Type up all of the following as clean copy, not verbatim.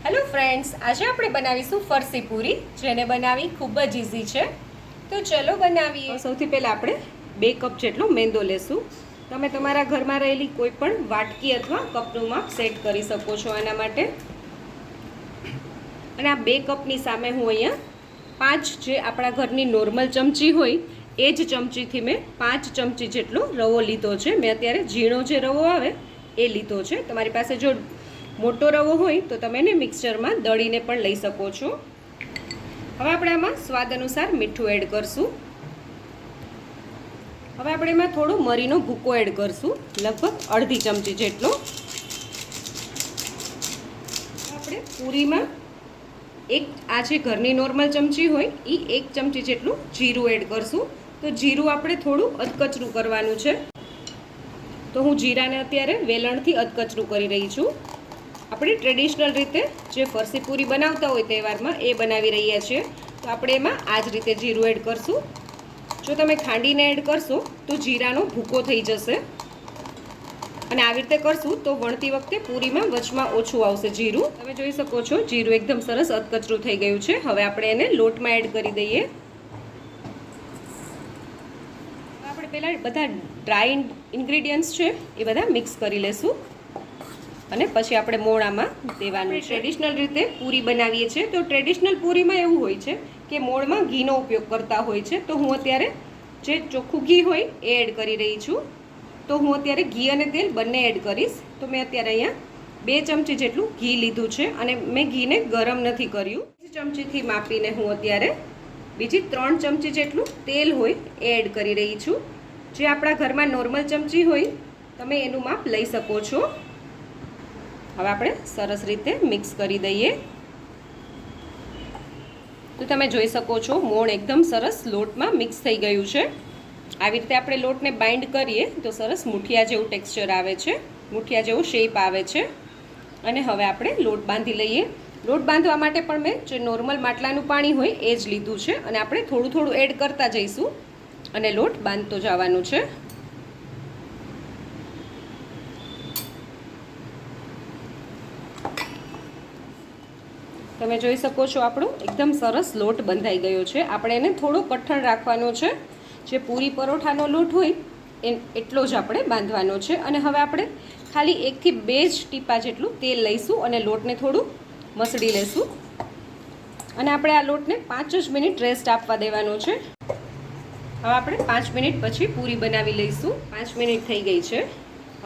Hello friends, આજે આપણે બનાવીશું ફરસી પૂરી, જેને બનાવી ખૂબ જ ઇઝી છે. તો ચલો બનાવીએ. સૌથી પહેલાં આપણે 2 કપ જેટલો મેંદો લેશું. તમે તમારા ઘરમાં રહેલી કોઈ પણ વાટકી અથવા કપનું માપ સેટ કરી શકો છો આના માટે. અને આ 2 કપની સામે હું અહીંયા 5 જે આપણા ઘરની નોર્મલ ચમચી હોય એ જ ચમચીથી મેં 5 ચમચી જેટલો રવો લીધો છે. મેં અત્યારે ઝીણો જે રવો આવે એ લીધો છે. તમારી પાસે જો મોટો રવો હોય તો તમે એને મિક્સચરમાં દળીને પણ લઈ શકો છો. હવે આપણે આમાં સ્વાદ અનુસાર મીઠું એડ કરશું. હવે આપણે એમાં થોડો મરીનો ભૂકો એડ કરશું, લગભગ અડધી ચમચી જેટલો. આપણે પૂરીમાં આ જે ઘરની નોર્મલ ચમચી હોય એ 1 ચમચી જેટલું જીરું એડ કરશું. તો જીરું આપણે થોડું અધકચરું કરવાનું છે. તો હું જીરાને અત્યારે વેલણથી અધકચરું કરી રહી છું. આપણે ટ્રેડિશનલ રીતે જે ફરસી પૂરી બનાવતા હોય તહેવારમાં એ બનાવી રહ્યા છીએ. તો આપણે એમાં આ જ રીતે જીરું એડ કરશું. જો તમે ખાંડીને એડ કરશો તો જીરાનો ભૂકો થઈ જશે, અને આવી રીતે કરશું તો વણતી વખતે પૂરીમાં વચમાં ઓછું આવશે જીરું. તમે જોઈ શકો છો જીરું એકદમ સરસ અધકચરું થઈ ગયું છે. હવે આપણે એને લોટમાં એડ કરી દઈએ. આપણે પહેલાં બધા ડ્રાય ઇન્ગ્રીડિયન્ટ્સ છે એ બધા મિક્સ કરી લેશું, અને પછી આપણે મોળામાં દેવાનું. ટ્રેડિશનલ રીતે પૂરી બનાવીએ છીએ તો ટ્રેડિશનલ પૂરીમાં એવું હોય છે કે મોળમાં ઘીનો ઉપયોગ કરતા હોય છે. તો હું અત્યારે જે ચોખ્ખું ઘી હોય એ એડ કરી રહી છું. તો હું અત્યારે ઘી અને તેલ બંને એડ કરીશ. તો મેં અત્યારે અહીંયા 2 ચમચી જેટલું ઘી લીધું છે, અને મેં ઘીને ગરમ નથી કર્યું. 1 ચમચીથી માપીને હું અત્યારે બીજી 3 ચમચી જેટલું તેલ હોય એ એડ કરી રહી છું. જે આપણા ઘરમાં નોર્મલ ચમચી હોય તમે એનું માપ લઈ શકો છો. હવે આપણે સરસ રીતે મિક્સ કરી દઈએ. તો તમે જોઈ શકો છો મોણ એકદમ સરસ લોટમાં મિક્સ થઈ ગયું છે. આવી રીતે આપણે લોટને બાઇન્ડ કરીએ તો સરસ મુઠિયા જેવું ટેક્સચર આવે છે, મુઠિયા જેવો શેપ આવે છે. અને હવે આપણે લોટ બાંધી લઈએ. લોટ બાંધવા માટે પણ મેં જે નોર્મલ માટલાનું પાણી હોય એ જ લીધું છે, અને આપણે થોડું થોડું એડ કરતા જઈશું અને લોટ બાંધતો જવાનું છે. તમે જોઈ શકો છો આપણો એકદમ સરસ લોટ બંધાઈ ગયો છે. આપણે એને થોડો કઠણ રાખવાનો છે. જે પૂરી પરોઠાનો લોટ હોય એટલો જ આપણે બાંધવાનો છે. અને હવે આપણે ખાલી 1 થી 2 જ ટીપા જેટલું તેલ લઈશું અને લોટને થોડું મસળી લેશું. અને આપણે આ લોટને 5 જ મિનિટ રેસ્ટ આપવા દેવાનો છે. હવે આપણે 5 મિનિટ પછી પૂરી બનાવી લઈશું. 5 મિનિટ થઈ ગઈ છે.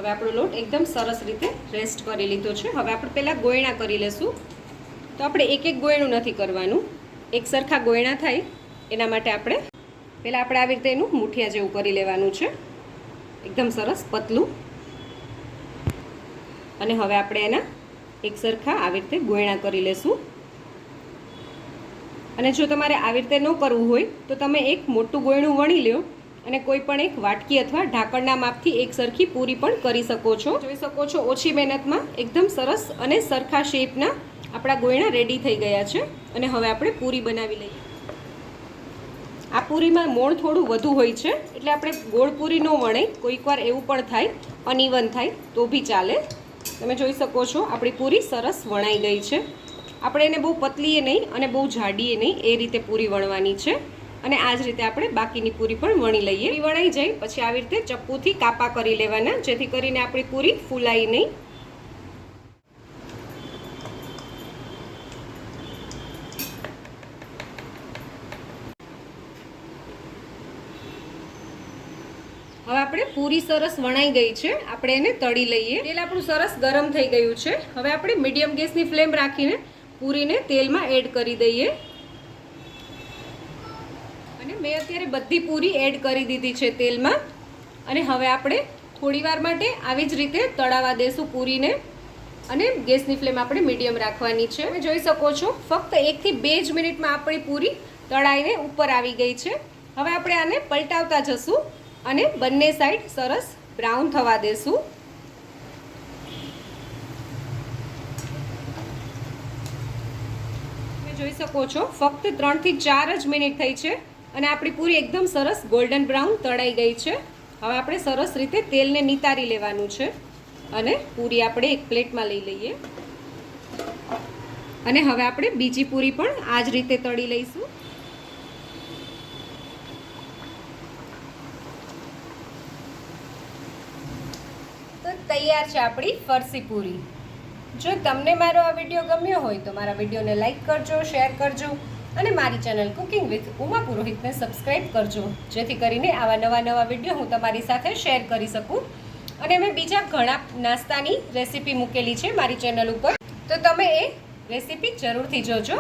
હવે આપણો લોટ એકદમ સરસ રીતે રેસ્ટ કરી લીધો છે. હવે આપણે પહેલાં ગોયણા કરી લેશું. તો આપણે એક ગોયણું નથી કરવાનું, એક સરખા ગોયણા થાય એના માટે આપણે આવી રીતે એનું મુઠિયા જેવું કરી લેવાનું છે, એકદમ સરસ પતલું. અને હવે આપણે એના એક સરખા આવી રીતે ગોયણા કરી લેશું. અને જો તમારે આવી રીતે ન કરવું હોય તો તમે એક મોટું ગોયણું વણી લો અને કોઈ પણ એક વાટકી અથવા ઢાંકણના માપથી એક સરખી પૂરી પણ કરી શકો છો. જોઈ શકો છો ઓછી મહેનતમાં એકદમ સરસ અને સરખા શેપના આપણા ગોયણા રેડી થઈ ગયા છે. અને હવે આપણે પૂરી બનાવી લઈએ. આ પૂરીમાં મોણ થોડું વધુ હોય છે, એટલે આપણે ગોળ પૂરી ન વણે. કોઈકવાર એવું પણ થાય, અનઇવન થાય તો બી ચાલે. તમે જોઈ શકો છો આપણી પૂરી સરસ વણાઈ ગઈ છે. આપણે એને બહુ પતલીએ નહીં અને બહુ જાડીએ નહીં એ રીતે પૂરી વણવાની છે. અને આ જ રીતે આપણે બાકીની પૂરી પણ વણી લઈએ. વણાઈ જાય પછી આવી રીતે ચપ્પુથી કાપા કરી લેવાના, જેથી કરીને આપણી પૂરી ફૂલાય નહીં. હવે આપણે પૂરી સરસ વણાઈ ગઈ છે. આપણે એને તળી લઈએ. તેલ આપણું સરસ ગરમ થઈ ગયું છે. હવે આપણે મીડિયમ ગેસની ફ્લેમ રાખીને પૂરીને તેલમાં એડ કરી દઈએ. અને મેં અત્યારે બધી પૂરી એડ કરી દીધી છે તેલમાં. અને હવે આપણે થોડીવાર માટે આવી જ રીતે તળાવા દેશું પૂરીને. અને ગેસની ફ્લેમ આપણે મીડિયમ રાખવાની છે. તમે જોઈ શકો છો ફક્ત 1 થી 2 જ મિનિટમાં આપણી પૂરી તળાઈને ઉપર આવી ગઈ છે. હવે આપણે આને પલટાવતા જશું અને બંને સાઈડ સરસ બ્રાઉન થવા દેશું. તમે જોઈ શકો છો ફક્ત 3 થી 4 જ મિનિટ થઈ છે અને આપણી પૂરી એકદમ સરસ ગોલ્ડન બ્રાઉન તળાઈ ગઈ છે. હવે આપણે સરસ રીતે તેલને નિતારી લેવાનું છે અને પૂરી આપણે એક પ્લેટમાં લઈ લઈએ. અને હવે આપણે બીજી પૂરી પણ આ જ રીતે તળી લઈશું. તો તૈયાર છે આપણી ફરસી પૂરી. જો તમને મારો આ વિડીયો ગમ્યો હોય તો મારા વિડીયોને લાઈક કરજો, શેર કરજો અને મારી ચેનલ કુકિંગ વિથ ઉમા પુરોહિતને સબસ્ક્રાઈબ કરજો, જેથી કરીને આવા નવા વિડીયો હું તમારી સાથે શેર કરી શકું. અને મેં બીજા ઘણા નાસ્તાની રેસીપી મૂકેલી છે મારી ચેનલ ઉપર, તો તમે એ રેસીપી જરૂરથી જોજો.